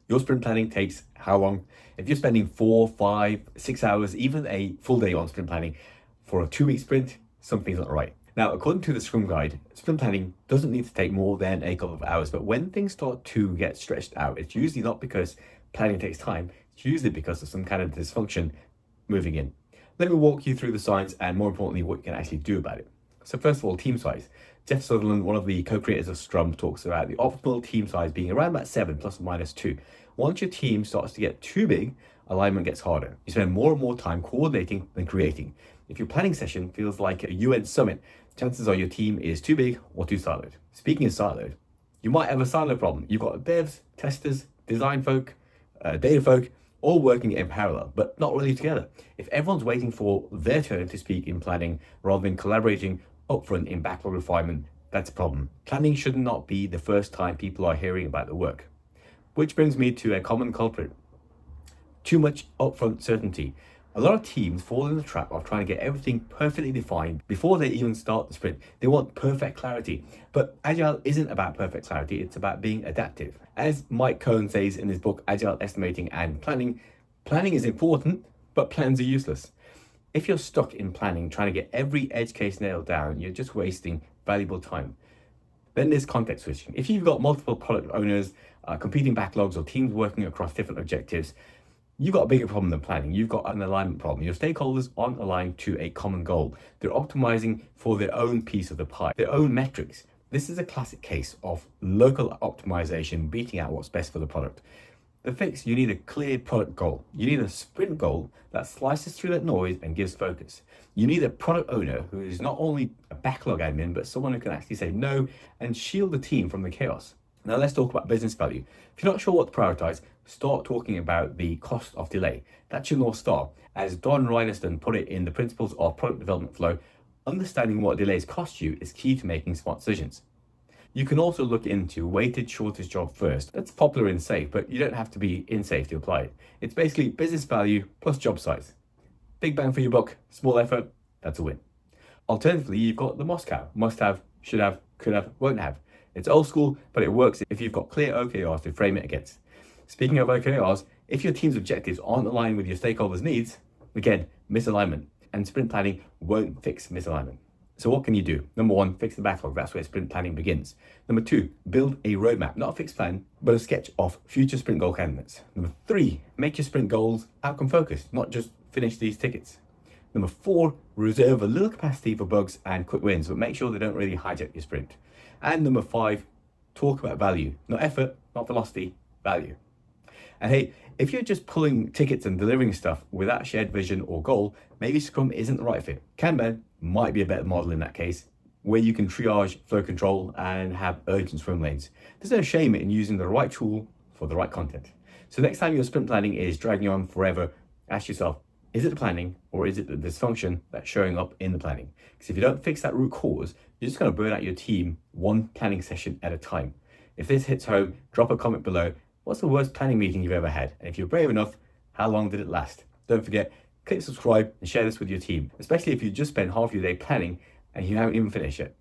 Your sprint planning takes how long? If you're spending 4, 5, 6 hours, even a full day on sprint planning for a 2-week sprint, something's not right. Now, according to the Scrum Guide, sprint planning doesn't need to take more than a couple of hours, but when things start to get stretched out, it's usually not because planning takes time, it's usually because of some kind of dysfunction moving in. Let me walk you through the science and, more importantly, what you can actually do about it. So first of all, team size. Jeff Sutherland, one of the co-creators of Scrum, talks about the optimal team size being around about 7 plus or minus 2. Once your team starts to get too big, alignment gets harder. You spend more and more time coordinating than creating. If your planning session feels like a UN summit, chances are your team is too big or too siloed. Speaking of siloed, you might have a silo problem. You've got devs, testers, design folk, data folk, all working in parallel, but not really together. If everyone's waiting for their turn to speak in planning rather than collaborating upfront in backlog refinement, that's a problem. Planning should not be the first time people are hearing about the work. Which brings me to a common culprit. Too much upfront certainty. A lot of teams fall in the trap of trying to get everything perfectly defined before they even start the sprint. They want perfect clarity, but Agile isn't about perfect clarity, it's about being adaptive. As Mike Cohn says in his book, Agile Estimating and Planning, planning is important, but plans are useless. If you're stuck in planning, trying to get every edge case nailed down, you're just wasting valuable time. Then there's context switching. If you've got multiple product owners, competing backlogs, or teams working across different objectives, you've got a bigger problem than planning. You've got an alignment problem. Your stakeholders aren't aligned to a common goal. They're optimizing for their own piece of the pie, their own metrics. This is a classic case of local optimization beating out what's best for the product. The fix, you need a clear product goal. You need a sprint goal that slices through that noise and gives focus. You need a product owner who is not only a backlog admin, but someone who can actually say no and shield the team from the chaos. Now let's talk about business value. If you're not sure what to prioritize, start talking about the cost of delay. That's your North Star. As Don Reinerston put it in the Principles of Product Development Flow, understanding what delays cost you is key to making smart decisions. You can also look into weighted shortest job first. That's popular in SAFe, but you don't have to be in SAFe to apply it. It's basically business value plus job size. Big bang for your buck, small effort, that's a win. Alternatively, you've got the Moscow. Must have, should have, could have, won't have. It's old school, but it works if you've got clear OKRs to frame it against. Speaking of OKRs, if your team's objectives aren't aligned with your stakeholders' needs, again, misalignment. And sprint planning won't fix misalignment. So what can you do? Number 1, fix the backlog. That's where sprint planning begins. Number 2, build a roadmap, not a fixed plan, but a sketch of future sprint goal candidates. Number 3, make your sprint goals outcome focused, not just finish these tickets. Number 4, reserve a little capacity for bugs and quick wins, but make sure they don't really hijack your sprint. And number 5, talk about value, not effort, not velocity, value. And hey, if you're just pulling tickets and delivering stuff without shared vision or goal, maybe Scrum isn't the right fit. Kanban might be a better model in that case, where you can triage flow control and have urgent swim lanes. There's no shame in using the right tool for the right content. So next time your sprint planning is dragging on forever, ask yourself, is it the planning or is it the dysfunction that's showing up in the planning? Because if you don't fix that root cause, you're just going to burn out your team one planning session at a time. If this hits home, drop a comment below. What's the worst planning meeting you've ever had? And if you're brave enough, how long did it last? Don't forget, click subscribe and share this with your team, especially if you just spent half your day planning and you haven't even finished yet.